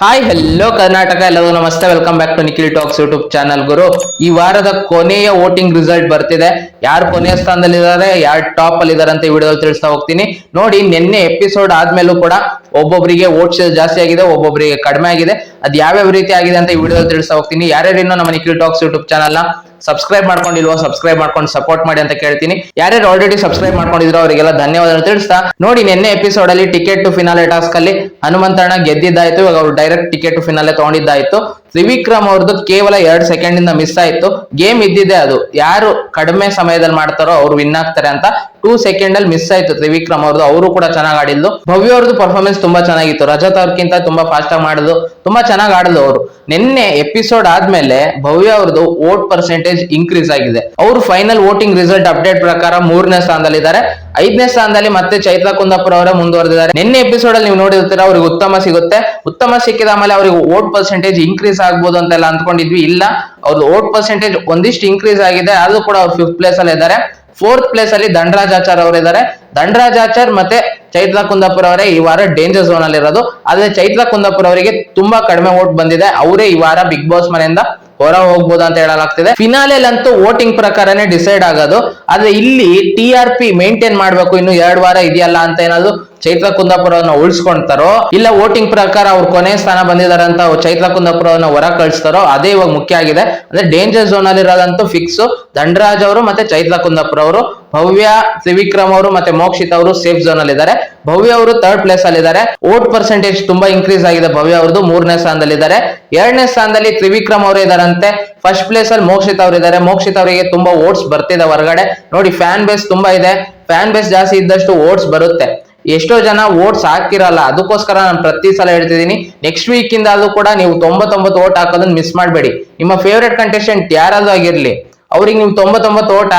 Hi hello Karnataka, ಎಲ್ಲರಿಗೂ ನಮಸ್ತೆ. Welcome back to Nikhil talks YouTube channel. ಗುರು, ಈ ವಾರದ ಕೊನೆಯ ವೋಟಿಂಗ್ ರಿಸಲ್ಟ್ ಬರ್ತಿದೆ. ಯಾರು ಕೊನೆಯ ಸ್ಥಾನದಲ್ಲಿ ಇದ್ದಾರೆ, ಯಾರು ಟಾಪ್ ಅಲ್ಲಿ ಇದಾರೆ ಅಂತ ಈ ವಿಡಿಯೋದಲ್ಲಿ ತಿಳಿಸ್ತಾ ಹೋಗ್ತೀನಿ. ನೋಡಿ, ನಿನ್ನೆ ಎಪಿಸೋಡ್ ಆದ್ಮೇಲೂ ಕೂಡ ಒಬ್ಬೊಬ್ಬರಿಗೆ ವೋಟ್ಸ್ ಜಾಸ್ತಿ ಆಗಿದೆ, ಒಬ್ಬೊಬ್ಬರಿಗೆ ಕಡಿಮೆ ಆಗಿದೆ. ಅದ್ ಯಾವ್ಯಾವ ರೀತಿ ಆಗಿದೆ ಅಂತ ಈ ವಿಡಿಯೋದಲ್ಲಿ ತಿಳಿಸ್ತಾ ಹೋಗ್ತೀನಿ. ಯಾರ್ಯಾರು ಇನ್ನೂ ನಮ್ಮ ನಿಖಿಲ್ ಟಾಕ್ಸ್ ಯೂಟ್ಯೂಬ್ ಚಾನಲ್ ನ ಸಬ್ಸ್ಕ್ರೈಬ್ ಮಾಡ್ಕೊಂಡಿಲ್ವೋ ಸಬ್ಸ್ಕ್ರೈಬ್ ಮಾಡ್ಕೊಂಡು ಸಪೋರ್ಟ್ ಮಾಡಿ ಅಂತ ಕೇಳ್ತೀನಿ. ಯಾರ್ಯಾರು ಆಲ್ರೆಡಿ ಸಬ್ಸ್ಕ್ರೈಬ್ ಮಾಡ್ಕೊಂಡಿದ್ರು ಅವರಿಗೆಲ್ಲ ಧನ್ಯವಾದ ತಿಳಿಸ್ತಾ, ನೋಡಿ ನಿನ್ನೆ ಎಪಿಸೋಡ್ ಅಲ್ಲಿ ಟಿಕೆಟ್ ಟು ಫಿನಾಲೆ ಟಾಸ್ಕ್ ಅಲ್ಲಿ ಹನುಮಂತಣ್ಣ ಗೆದ್ದಿದ್ದಾಯ್ತು. ಇವಾಗ ಅವ್ರು ಡೈರೆಕ್ಟ್ ಟಿಕೆಟ್ ಟು ಫಿನಾಲೆ ತಗೊಂಡಿದ್ದಾಯ್ತು. ತ್ರಿವಿಕ್ರಮ್ ಅವ್ರದ್ದು ಕೇವಲ 2 ಸೆಕೆಂಡ್ ಇಂದ ಮಿಸ್ ಆಯ್ತು. ಗೇಮ್ ಇದ್ದಿದೆ, ಅದು ಯಾರು ಕಡಿಮೆ ಸಮಯದಲ್ಲಿ ಮಾಡ್ತಾರೋ ಅವ್ರು ವಿನ್ ಆಗ್ತಾರೆ ಅಂತ 2 ಸೆಕೆಂಡ್ ಅಲ್ಲಿ ಮಿಸ್ ಆಯ್ತು ತ್ರಿವಿಕ್ರಮ್ ಅವ್ರದ್ದು. ಅವರು ಕೂಡ ಚೆನ್ನಾಗಿ ಆಡಿದ್ದು. ಭವ್ಯ ಅವ್ರದ್ದು ಪರ್ಫಾರ್ಮೆನ್ಸ್ ತುಂಬಾ ಚೆನ್ನಾಗಿತ್ತು. ರಜತ್ ಅವ್ರಕ್ಕಿಂತ ತುಂಬಾ ಫಾಸ್ಟ್ ಆಗಿ ಮಾಡಿದ್ರು, ತುಂಬಾ ಚೆನ್ನಾಗಿ ಆಡಿದ್ರು ಅವರು. ನಿನ್ನೆ ಎಪಿಸೋಡ್ ಆದ್ಮೇಲೆ ಭವ್ಯ ಅವ್ರದ್ದು ವೋಟ್ ಪರ್ಸೆಂಟೇಜ್ ಇನ್ಕ್ರೀಸ್ ಆಗಿದೆ. ಅವರು ಫೈನಲ್ ವೋಟಿಂಗ್ ರಿಸಲ್ಟ್ ಅಪ್ಡೇಟ್ ಪ್ರಕಾರ 3ನೇ ಸ್ಥಾನದಲ್ಲಿದ್ದಾರೆ. 5ನೇ ಸ್ಥಾನದಲ್ಲಿ ಮತ್ತೆ ಚೈತ್ರ ಕುಂದಾಪುರ ಅವರೇ ಮುಂದುವರೆದಿದ್ದಾರೆ. ನಿನ್ನೆ ಎಪಿಸೋಡ್ ಅಲ್ಲಿ ನೀವು ನೋಡಿರ್ತೀರ, ಅವ್ರಿಗೆ ಉತ್ತಮ ಸಿಗುತ್ತೆ. ಉತ್ತಮ ಸಿಕ್ಕಿದ ಮೇಲೆ ಅವ್ರಿಗೆ ವೋಟ್ ಪರ್ಸೆಂಟೇಜ್ ಇನ್ಕ್ರೀಸ್ ಆಗ್ಬೋದು ಅಂತೆಲ್ಲ ಅಂದ್ಕೊಂಡಿದ್ವಿ. ಇಲ್ಲ, ಅವ್ರದ್ದು ವೋಟ್ ಪರ್ಸೆಂಟೇಜ್ ಒಂದಿಷ್ಟು ಇನ್ಕ್ರೀಸ್ ಆಗಿದೆ. ಅದು ಕೂಡ ಅವ್ರು 5th ಪ್ಲೇಸ್ ಅಲ್ಲಿ ಇದ್ದಾರೆ. 4th ಪ್ಲೇಸ್ ಅಲ್ಲಿ ಧನರಾಜ್ ಆಚಾರ್ ಅವರಿದ್ದಾರೆ. ಧನರಾಜ್ ಆಚಾರ್ ಮತ್ತೆ ಚೈತ್ರ ಕುಂದಾಪುರ ಅವರೇ ಈ ವಾರ ಡೇಂಜರ್ ಝೋನ್ ಅಲ್ಲಿ ಇರೋದು. ಆದ್ರೆ ಚೈತ್ರ ಕುಂದಾಪುರ ಅವರಿಗೆ ತುಂಬಾ ಕಡಿಮೆ ವೋಟ್ ಬಂದಿದೆ. ಅವರೇ ಈ ವಾರ ಬಿಗ್ ಬಾಸ್ ಮನೆಯಿಂದ ಹೊರ ಹೋಗ್ಬೋದು ಅಂತ ಹೇಳಲಾಗ್ತಿದೆ. ಫಿನಾಲೆಲಂತೂ ವೋಟಿಂಗ್ ಪ್ರಕಾರನೇ ಡಿಸೈಡ್ ಆಗೋದು. ಆದ್ರೆ ಇಲ್ಲಿ TRP ಮೇಂಟೈನ್ ಮಾಡ್ಬೇಕು, ಇನ್ನು 2 ವಾರ ಇದೆಯಲ್ಲ ಅಂತ ಏನಾದ್ರು ಚೈತ್ರ ಕುಂದಾಪುರವನ್ನ ಉಳಿಸ್ಕೊಂತಾರೋ, ಇಲ್ಲ ವೋಟಿಂಗ್ ಪ್ರಕಾರ ಅವ್ರು ಕೊನೆ ಸ್ಥಾನ ಬಂದಿದ್ದಾರೆ ಅಂತ ಚೈತ್ರ ಕುಂದಾಪುರವನ್ನ ಹೊರ ಕಳಿಸ್ತಾರೋ, ಅದೇ ಇವಾಗ ಮುಖ್ಯ ಆಗಿದೆ. ಅಂದ್ರೆ ಡೇಂಜರ್ ಝೋನ್ ಅಲ್ಲಿ ಇರೋದಂತೂ ಫಿಕ್ಸ್. ಧನರಾಜ್ ಅವರು ಮತ್ತೆ ಚೈತ್ರ ಕುಂದಾಪುರ ಅವರು. ಭವ್ಯ, ತ್ರಿವಿಕ್ರಮ್ ಅವರು ಮತ್ತೆ ಮೋಕ್ಷಿತ್ ಅವರು ಸೇಫ್ ಝೋನ್ ಅಲ್ಲಿ ಇದ್ದಾರೆ. ಭವ್ಯ ಅವರು 3rd ಪ್ಲೇಸ್ ಅಲ್ಲಿ ಇದ್ದಾರೆ. ವೋಟ್ ಪರ್ಸೆಂಟೇಜ್ ತುಂಬಾ ಇನ್ಕ್ರೀಸ್ ಆಗಿದೆ. ಭವ್ಯ ಅವ್ರದ್ದು 3ನೇ ಸ್ಥಾನದಲ್ಲಿ ಇದ್ದಾರೆ. 2ನೇ ಸ್ಥಾನದಲ್ಲಿ ತ್ರಿವಿಕ್ರಮ್ ಅವರು ಇದಾರಂತೆ. 1st ಪ್ಲೇಸ್ ಅಲ್ಲಿ ಮೋಕ್ಷಿತ್ ಅವರು ಇದ್ದಾರೆ. ಮೋಕ್ಷಿತ್ ಅವರಿಗೆ ತುಂಬಾ ವೋಟ್ಸ್ ಬರ್ತಿದೆ ಹೊರಗಡೆ. ನೋಡಿ, ಫ್ಯಾನ್ ಬೇಸ್ ತುಂಬಾ ಇದೆ. ಫ್ಯಾನ್ ಬೇಸ್ ಜಾಸ್ತಿ ಇದ್ದಷ್ಟು ವೋಟ್ಸ್ ಬರುತ್ತೆ. ಎಷ್ಟೋ ಜನ ವೋಟ್ಸ್ ಹಾಕಿರಲ್ಲ. ಅದಕ್ಕೋಸ್ಕರ ನಾನು ಪ್ರತಿ ಸಲ ಹೇಳ್ತಿದ್ದೀನಿ, ನೆಕ್ಸ್ಟ್ ವೀಕ್ ಇಂದ ಅದು ಕೂಡ ನೀವು 99 ವೋಟ್ ಹಾಕೋದನ್ನ ಮಿಸ್ ಮಾಡಬೇಡಿ. ನಿಮ್ಮ ಫೇವರೇಟ್ ಕಂಟೆಸ್ಟೆಂಟ್ ಯಾರಾದ್ರೂ ಆಗಿರ್ಲಿ, ಅವ್ರಿಗೆ ನೀವು 99 ವೋಟ್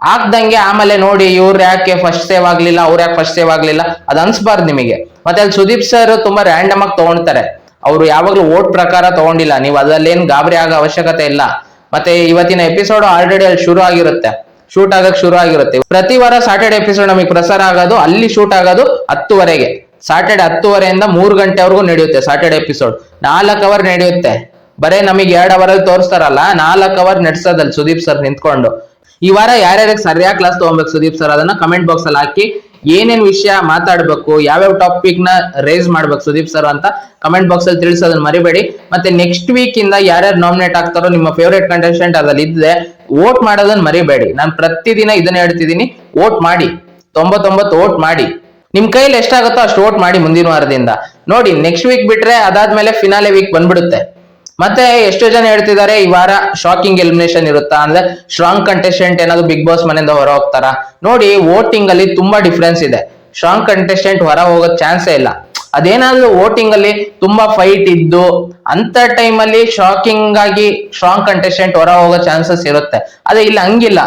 ಹಾಕ್ದಂಗೆ ಆಮೇಲೆ ನೋಡಿ ಇವ್ರು ಯಾಕೆ ಫಸ್ಟ್ ಸೇವ್ ಆಗ್ಲಿಲ್ಲ, ಅವ್ರು ಯಾಕೆ ಫಸ್ಟ್ ಸೇವ್ ಆಗ್ಲಿಲ್ಲ, ಅದು ಅನ್ಸ್ಬಾರ್ದು ನಿಮಗೆ. ಮತ್ತೆ ಅಲ್ಲಿ ಸುದೀಪ್ ಸರ್ ತುಂಬಾ ರ್ಯಾಂಡಮ್ ಆಗಿ ತಗೊಂಡ್ತಾರೆ. ಅವರು ಯಾವಾಗ್ಲೂ ವೋಟ್ ಪ್ರಕಾರ ತಗೊಂಡಿಲ್ಲ. ನೀವು ಅದರಲ್ಲೇನ್ ಗಾಬರಿ ಆಗೋ ಅವಶ್ಯಕತೆ ಇಲ್ಲ. ಮತ್ತೆ ಇವತ್ತಿನ ಎಪಿಸೋಡ್ ಆಲ್ರೆಡಿ ಅಲ್ಲಿ ಶೂಟ್ ಆಗಕ್ ಶುರು ಆಗಿರುತ್ತೆ. ಪ್ರತಿ ವಾರ ಸಾಟರ್ಡೆ ಎಪಿಸೋಡ್ ನಮಗೆ ಪ್ರಸಾರ ಆಗೋದು, ಅಲ್ಲಿ ಶೂಟ್ ಆಗೋದು 10ವರೆಗೆ. ಸಾಟರ್ಡೆ 10ವರೆಯಿಂದ 3 ಗಂಟೆವರೆಗೂ ನಡೆಯುತ್ತೆ ಸಾಟರ್ಡೆ ಎಪಿಸೋಡ್. 4 ಅವರ್ ನಡೆಯುತ್ತೆ. ಬರೇ ನಮಗೆ 2 ಅವರಲ್ಲಿ ತೋರಿಸ್ತಾರಲ್ಲ, 4 ಅವರ್ ನಡೆಸೋದಲ್ಲಿ ಸುದೀಪ್ ಸರ್ ನಿಂತ್ಕೊಂಡು. ಈ ವಾರ ಯಾರ್ಯಾರಿಗೆ ಸರಿಯಾಗಿ ಕ್ಲಾಸ್ ತಗೊಬೇಕು ಸುದೀಪ್ ಸರ್, ಅದನ್ನ ಕಮೆಂಟ್ ಬಾಕ್ಸ್ ಅಲ್ಲಿ ಹಾಕಿ. ಏನೇನ್ ವಿಷಯ ಮಾತಾಡ್ಬೇಕು, ಯಾವ್ಯಾವ ಟಾಪಿಕ್ ನ ರೇಸ್ ಮಾಡ್ಬೇಕು ಸುದೀಪ್ ಸರ್ ಅಂತ ಕಮೆಂಟ್ ಬಾಕ್ಸ್ ಅಲ್ಲಿ ತಿಳಿಸೋದನ್ನ ಮರಿಬೇಡಿ. ಮತ್ತೆ ನೆಕ್ಸ್ಟ್ ವೀಕ್ ಇಂದ ಯಾರ್ಯಾರು ನಾಮಿನೇಟ್ ಆಗ್ತಾರೋ, ನಿಮ್ಮ ಫೇವರೇಟ್ ಕಂಟೆಸ್ಟೆಂಟ್ ಅದ್ರಲ್ಲಿ ಇದ್ರೆ ವೋಟ್ ಮಾಡೋದನ್ನ ಮರಿಬೇಡಿ. ನಾನು ಪ್ರತಿದಿನ ಇದನ್ನ ಹೇಳ್ತಿದ್ದೀನಿ, ವೋಟ್ ಮಾಡಿ. 99 ವೋಟ್ ಮಾಡಿ. ನಿಮ್ ಕೈಲಿ ಎಷ್ಟಾಗುತ್ತೋ ಅಷ್ಟು ವೋಟ್ ಮಾಡಿ ಮುಂದಿನ ವಾರದಿಂದ. ನೋಡಿ, ನೆಕ್ಸ್ಟ್ ವೀಕ್ ಬಿಟ್ರೆ ಅದಾದ್ಮೇಲೆ ಫಿನಾಲೆ ವೀಕ್ ಬಂದ್ಬಿಡುತ್ತೆ. ಮತ್ತೆ ಎಷ್ಟೋ ಜನ ಹೇಳ್ತಿದ್ದಾರೆ ಈ ವಾರ ಶಾಕಿಂಗ್ ಎಲಿಮಿನೇಷನ್ ಇರುತ್ತಾ, ಅಂದ್ರೆ ಸ್ಟ್ರಾಂಗ್ ಕಂಟೆಸ್ಟೆಂಟ್ ಏನಾದ್ರು ಬಿಗ್ ಬಾಸ್ ಮನೆಯಿಂದ ಹೊರ ಹೋಗ್ತಾರಾ. ನೋಡಿ, ವೋಟಿಂಗ್ ಅಲ್ಲಿ ತುಂಬಾ ಡಿಫ್ರೆನ್ಸ್ ಇದೆ. ಸ್ಟ್ರಾಂಗ್ ಕಂಟೆಸ್ಟೆಂಟ್ ಹೊರ ಹೋಗೋ ಚಾನ್ಸೇ ಇಲ್ಲ. ಅದೇನಾದ್ರೂ ವೋಟಿಂಗ್ ಅಲ್ಲಿ ತುಂಬಾ ಫೈಟ್ ಇದ್ದು ಅಂತ ಟೈಮ್ ಅಲ್ಲಿ ಶಾಕಿಂಗ್ ಆಗಿ ಸ್ಟ್ರಾಂಗ್ ಕಂಟೆಸ್ಟೆಂಟ್ ಹೊರ ಹೋಗೋ ಚಾನ್ಸಸ್ ಇರುತ್ತೆ. ಆದ್ರೆ ಇಲ್ಲಿ ಹಂಗಿಲ್ಲ.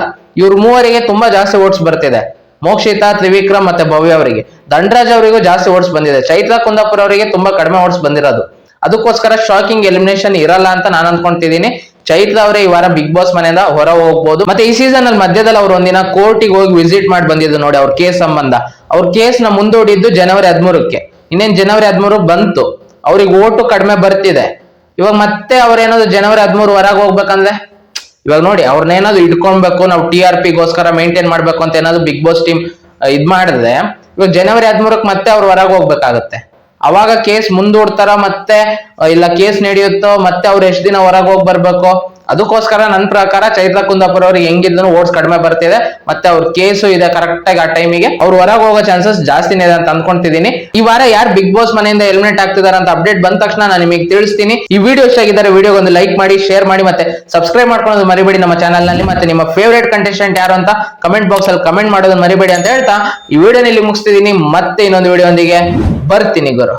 ಇವ್ರ ಮೂವರಿಗೆ ತುಂಬಾ ಜಾಸ್ತಿ ವೋಟ್ಸ್ ಬರ್ತಿದೆ. ಮೋಕ್ಷಿತ, ತ್ರಿವಿಕ್ರಮ್ ಮತ್ತೆ ಭವ್ಯ ಅವರಿಗೆ. ಧನರಾಜ್ ಅವರಿಗೂ ಜಾಸ್ತಿ ವೋಟ್ಸ್ ಬಂದಿದೆ. ಚೈತ್ರ ಕುಂದಾಪುರ ಅವರಿಗೆ ತುಂಬಾ ಕಡಿಮೆ ವೋಟ್ಸ್ ಬಂದಿರೋದು. ಅದಕ್ಕೋಸ್ಕರ ಶಾಕಿಂಗ್ ಎಲಿಮಿನೇಷನ್ ಇರಲ್ಲ ಅಂತ ನಾನು ಅನ್ಕೊಂತಿದ್ದೀನಿ. ಚೈತ್ರ ಅವರೇ ಈ ವಾರ ಬಿಗ್ ಬಾಸ್ ಮನೆಯಿಂದ ಹೊರ ಹೋಗ್ಬೋದು. ಮತ್ತೆ ಈ ಸೀಸನ್ ಅಲ್ಲಿ ಮಧ್ಯದಲ್ಲಿ ಅವ್ರು ಒಂದಿನ ಕೋರ್ಟಿಗೆ ಹೋಗಿ ವಿಸಿಟ್ ಮಾಡಿ ಬಂದಿದ್ದು ನೋಡಿ, ಅವ್ರ ಕೇಸ್ ಸಂಬಂಧ. ಅವ್ರ ಕೇಸ್ ನ ಮುಂದೂಡಿದ್ದು ಜನವರಿ 13ಕ್ಕೆ. ಇನ್ನೇನ್ ಜನವರಿ 13 ಬಂತು. ಅವ್ರಿಗೆ ಓಟು ಕಡಿಮೆ ಬರ್ತಿದೆ. ಇವಾಗ ಮತ್ತೆ ಅವ್ರೇನಾದ್ರು ಜನವರಿ 13 ಹೊರಗೆ ಹೋಗ್ಬೇಕಂದ್ರೆ, ಇವಾಗ ನೋಡಿ, ಅವ್ರನ್ನೇನಾದ್ರು ಇಟ್ಕೊಳ್ಬೇಕು, ನಾವು TRP ಗೋಸ್ಕರ ಮೇಂಟೈನ್ ಮಾಡ್ಬೇಕು ಅಂತ ಏನಾದ್ರು ಬಿಗ್ ಬಾಸ್ ಟೀಮ್ ಇದ್ ಮಾಡಿದ್ರೆ, ಇವಾಗ ಜನವರಿ 13ಕ್ಕೆ ಮತ್ತೆ ಅವ್ರು ಹೊರಗೆ ಹೋಗ್ಬೇಕಾಗತ್ತೆ. ಅವಾಗ ಕೇಸ್ ಮುಂದೂಡ್ತಾರ, ಮತ್ತೆ ಇಲ್ಲ ಕೇಸ್ ನಡೆಯುತ್ತೋ, ಮತ್ತೆ ಅವ್ರು ಎಷ್ಟ್ ದಿನ ಹೊರಗೆ ಹೋಗಿ ಬರ್ಬೇಕು. ಅದಕ್ಕೋಸ್ಕರ ನನ್ನ ಪ್ರಕಾರ ಚೈತ್ರ ಕುಂದಾಪುರ ಅವ್ರಿಗೆ ಹೆಂಗಿದ್ರು ವೋಟ್ಸ್ ಕಡಿಮೆ ಬರ್ತಿದೆ. ಮತ್ತೆ ಅವ್ರ ಕೇಸು ಇದೆ ಕರೆಕ್ಟ್ ಆಗಿ. ಆ ಟೈಮಿಗೆ ಅವ್ರು ಹೊರಗೆ ಹೋಗೋ ಚಾನ್ಸಸ್ ಜಾಸ್ತಿನೇ ಇದೆ ಅಂತ ಅನ್ಕೊಂತಿದ್ದೀನಿ. ಈ ವಾರ ಯಾರು ಬಿಗ್ ಬಾಸ್ ಮನೆಯಿಂದ ಎಲಿಮಿನೇಟ್ ಆಗ್ತಿದಾರೆ ಅಂತ ಅಪ್ಡೇಟ್ ಬಂದ ತಕ್ಷಣ ನಾನು ನಿಮಗೆ ತಿಳಿಸ್ತೀನಿ. ಈ ವಿಡಿಯೋ ಇಷ್ಟ ಆಗಿದ್ದಾರೆ ವಿಡಿಯೋಗೆ ಒಂದು ಲೈಕ್ ಮಾಡಿ, ಶೇರ್ ಮಾಡಿ, ಮತ್ತೆ ಸಬ್ಸ್ಕ್ರೈಬ್ ಮಾಡ್ಕೊಳ್ಳೋದು ಮರಿಬೇಡಿ ನಮ್ಮ ಚಾನಲ್ ನಲ್ಲಿ. ಮತ್ತೆ ನಿಮ್ಮ ಫೇವರೇಟ್ ಕಂಟೆಸ್ಟೆಂಟ್ ಯಾರು ಅಂತ ಕಮೆಂಟ್ ಬಾಕ್ಸ್ ಅಲ್ಲಿ ಕಮೆಂಟ್ ಮಾಡೋದನ್ನ ಮರಿಬೇಡಿ ಅಂತ ಹೇಳ್ತಾ ಈ ವಿಡಿಯೋನಲ್ಲಿ ಮುಗಿಸ್ತಿದ್ದೀನಿ. ಮತ್ತೆ ಇನ್ನೊಂದು ವಿಡಿಯೋ ಒಂದಿಗೆ ಬರ್ತೀನಿ ಗುರು.